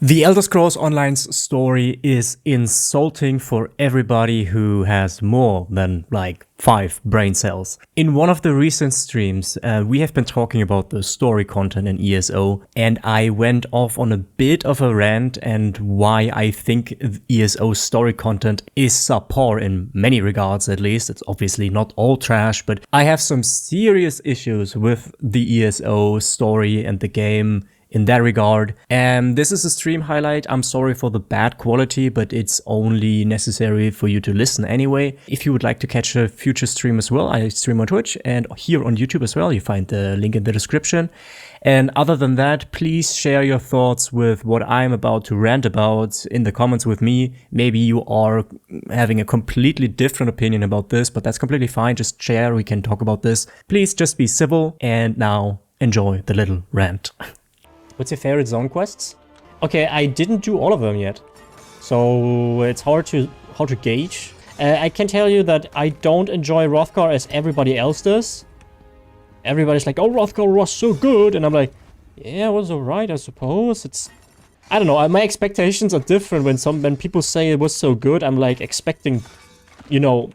The Elder Scrolls Online's story is insulting for everybody who has more than like 5 brain cells. In one of the recent streams, we have been talking about the story content in ESO, and I went off on a bit of a rant and why I think ESO story content is subpar in many regards at least. It's obviously not all trash, but I have some serious issues with the ESO story and the game in that regard. And this is a stream highlight. I'm sorry for the bad quality, but it's only necessary for you to listen anyway. If you would like to catch a future stream as well, I stream on Twitch and here on YouTube as well. You find the link in the description. And other than that, please share your thoughts with what I'm about to rant about in the comments with me. Maybe you are having a completely different opinion about this, but that's completely fine. Just share, we can talk about this. Please just be civil, and now enjoy the little rant. What's your favorite zone quests? Okay, I didn't do all of them yet, so it's hard to gauge. I can tell you that I don't enjoy Hrothgar as everybody else does. Everybody's like, "Oh, Hrothgar was so good," and I'm like, "Yeah, it was alright, I suppose." I don't know. My expectations are different when people say it was so good. I'm like expecting, you know,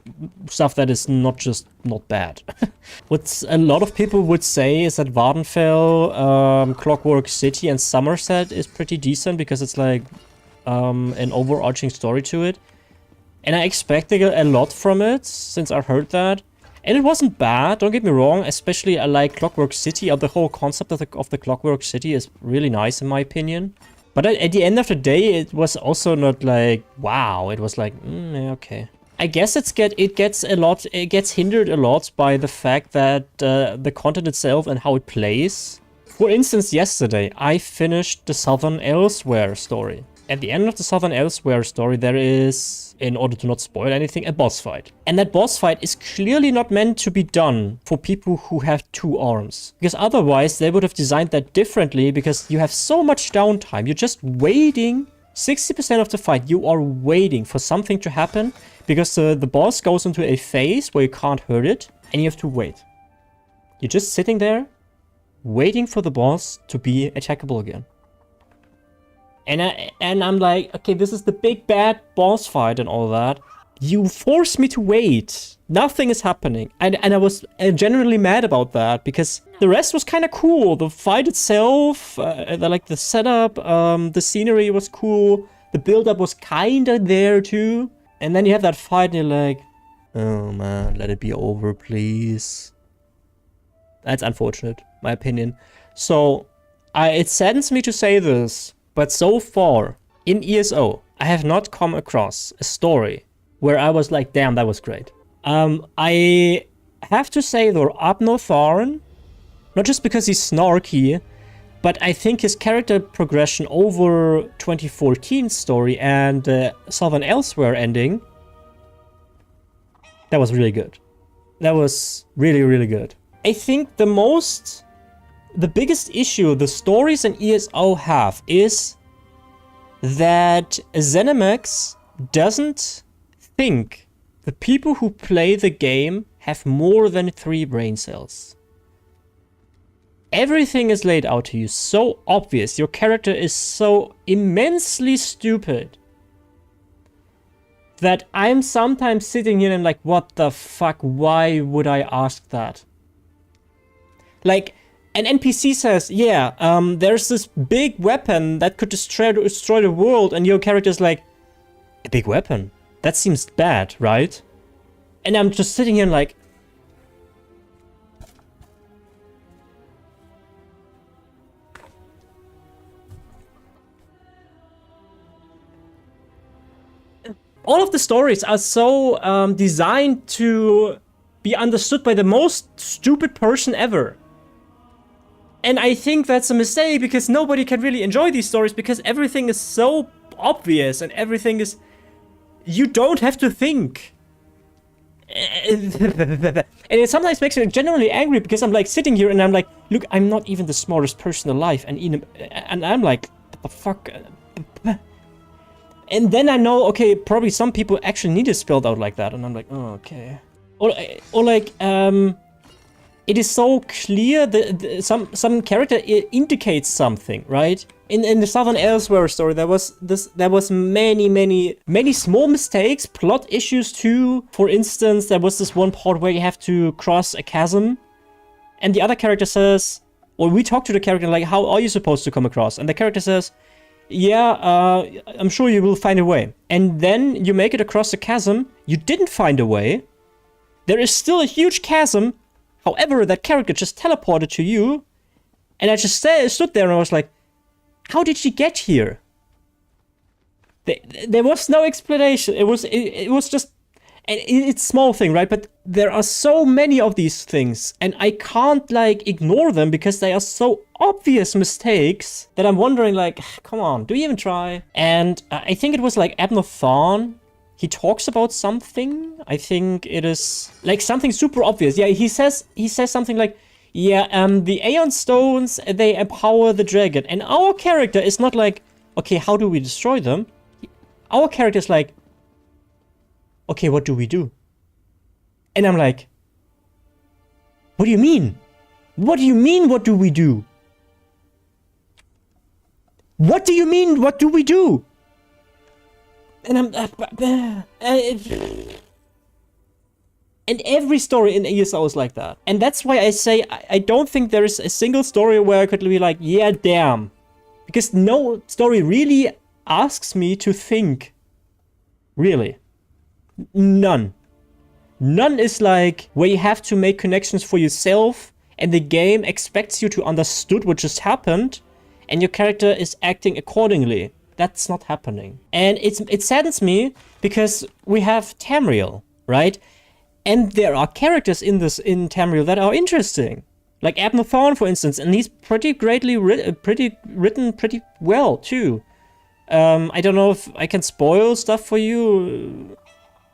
stuff that is not bad. What a lot of people would say is that Vvardenfell, Clockwork City, and Somerset is pretty decent because it's like an overarching story to it. And I expected a lot from it since I heard that. And it wasn't bad, don't get me wrong. Especially I like Clockwork City. The whole concept of the Clockwork City is really nice in my opinion. But at the end of the day, it was also not like, wow. It was like, yeah, okay. I guess it gets hindered a lot by the fact that the content itself and how it plays. For instance, yesterday I finished the Southern Elsewhere story. At the end of the Southern Elsewhere story there is, in order to not spoil anything, a boss fight. And that boss fight is clearly not meant to be done for people who have 2 arms. Because otherwise they would have designed that differently, because you have so much downtime. You're just waiting. 60% of the fight you are waiting for something to happen, because the boss goes into a phase where you can't hurt it, and you have to wait. You're just sitting there, waiting for the boss to be attackable again. And I'm like, okay, this is the big bad boss fight and all that. You force me to wait. Nothing is happening. And I was genuinely mad about that, because the rest was kind of cool. The fight itself, like the setup, the scenery was cool. The build-up was kind of there too. And then you have that fight and you're like, oh man, let it be over, please. That's unfortunate, my opinion. So, it saddens me to say this, but so far, in ESO, I have not come across a story where I was like, damn, that was great. I have to say though, Abnotharn, not just because he's snarky, but I think his character progression over 2014 story and Southern Elsewhere ending, that was really good. That was really, really good. I think the biggest issue the stories in ESO have is that ZeniMax doesn't think the people who play the game have more than 3 brain cells. Everything is laid out to you so obvious. Your character is so immensely stupid that I'm sometimes sitting here and like, what the fuck? Why would I ask that? Like, an NPC says, yeah, there's this big weapon that could destroy the world, and your character's like, a big weapon? That seems bad, right? And I'm just sitting here and like, all of the stories are so designed to be understood by the most stupid person ever. And I think that's a mistake, because nobody can really enjoy these stories because everything is so obvious and everything is... You don't have to think. And it sometimes makes me genuinely angry, because I'm like sitting here and I'm like, look, I'm not even the smartest person alive. And I'm like, what the fuck? And then I know, okay, probably some people actually need it spelled out like that. And I'm like, oh, okay. Or like, it is so clear that some character indicates something, right? In the Southern Elsewhere story, there was many small mistakes, plot issues too. For instance, there was this one part where you have to cross a chasm, and the other character says, or we talk to the character like, how are you supposed to come across? And the character says, yeah, I'm sure you will find a way. And then you make it across the chasm, you didn't find a way. There is still a huge chasm. However, that character just teleported to you. And I just stood there and I was like, how did she get here? There was no explanation. It was just, and it's a small thing, right? But there are so many of these things, and I can't like ignore them because they are so obvious mistakes that I'm wondering like, come on, do you even try? And I think it was like Abner Thorn. He talks about something. I think it is like something super obvious. Yeah, he says something like, yeah, the Aeon Stones, they empower the dragon. And our character is not like, okay, how do we destroy them? Our character is like, okay, what do we do? And I'm like, what do you mean? What do you mean, what do we do? What do you mean, what do we do? And I'm... And every story in ESO is like that. And that's why I say I don't think there is a single story where I could be like, yeah, damn. Because no story really asks me to think. Really. None. None is like where you have to make connections for yourself and the game expects you to understood what just happened and your character is acting accordingly. That's not happening. And it saddens me because we have Tamriel, right? And there are characters in Tamriel that are interesting. Like Abner Thorn, for instance, and he's pretty written pretty well, too. I don't know if I can spoil stuff for you.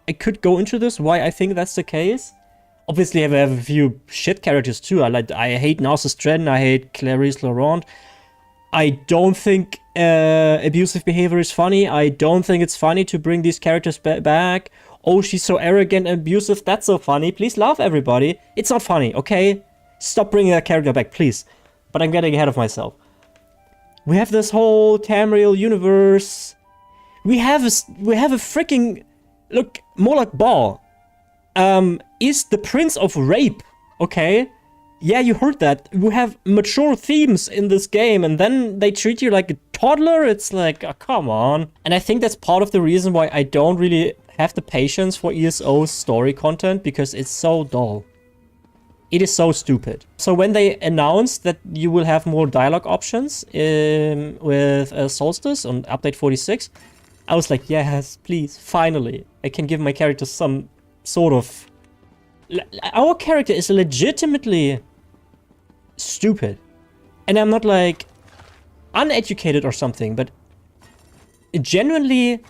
I could go into this, why I think that's the case. Obviously, I have a few shit characters, too. I hate Narcissus Dren, I hate Clarice Laurent. I don't think abusive behavior is funny. I don't think it's funny to bring these characters back. Oh, she's so arrogant and abusive. That's so funny. Please laugh, everybody. It's not funny, okay? Stop bringing that character back, please. But I'm getting ahead of myself. We have this whole Tamriel universe. We have a freaking... Look, Moloch Ball is the prince of rape, okay? Yeah, you heard that. We have mature themes in this game, and then they treat you like a toddler? It's like, oh, come on. And I think that's part of the reason why I don't really have the patience for ESO's story content, because it's so dull. It is so stupid. So when they announced that you will have more dialogue options with Solstice on update 46, I was like, yes, please, finally. I can give my character some sort of... Our character is legitimately stupid. And I'm not like uneducated or something, but genuinely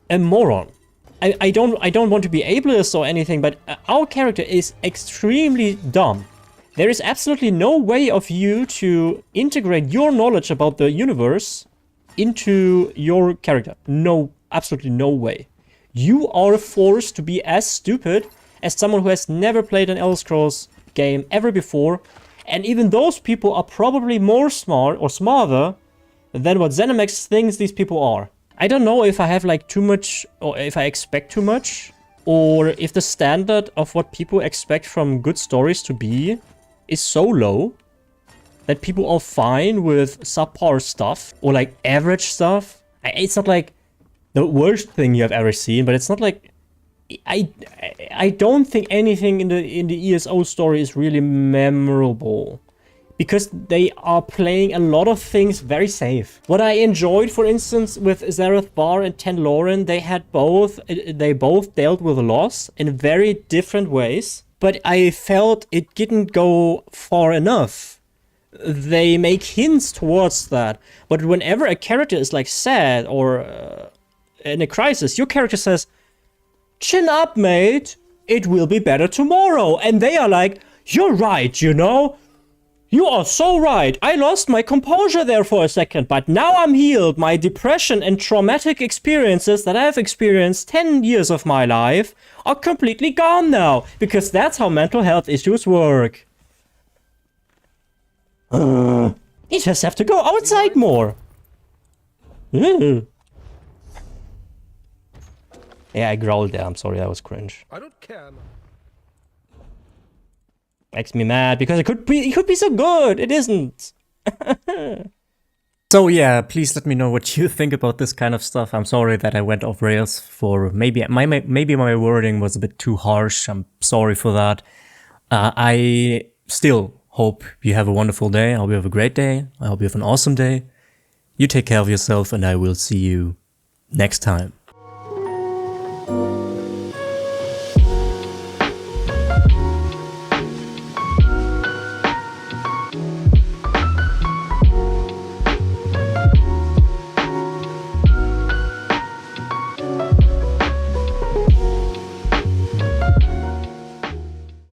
a moron. I don't want to be ableist or anything, but our character is extremely dumb. There is absolutely no way of you to integrate your knowledge about the universe into your character. No, absolutely no way. You are forced to be as stupid as someone who has never played an Elder Scrolls game ever before, and even those people are probably more smart or smarter than what ZeniMax thinks these people are. I don't know if I have like too much, or if I expect too much, or if the standard of what people expect from good stories to be is so low that people are fine with subpar stuff or like average stuff. It's not like the worst thing you have ever seen, but it's not like... I don't think anything in the ESO story is really memorable, because they are playing a lot of things very safe. What I enjoyed, for instance, with Zareth Bar and Ten Lauren, they both dealt with loss in very different ways, but I felt it didn't go far enough. They make hints towards that, but whenever a character is like sad or in a crisis, your character says, "Chin up, mate, it will be better tomorrow." And they are like, "You're right, you know? You are so right. I lost my composure there for a second, but now I'm healed. My depression and traumatic experiences that I've experienced 10 years of my life are completely gone now." Because that's how mental health issues work. You just have to go outside more. Yeah, I growled there. I'm sorry, that was cringe. I don't care, man. Makes me mad because it could be so good. It isn't. So yeah, please let me know what you think about this kind of stuff. I'm sorry that I went off rails for maybe my wording was a bit too harsh. I'm sorry for that. I still hope you have a wonderful day. I hope you have a great day. I hope you have an awesome day. You take care of yourself and I will see you next time.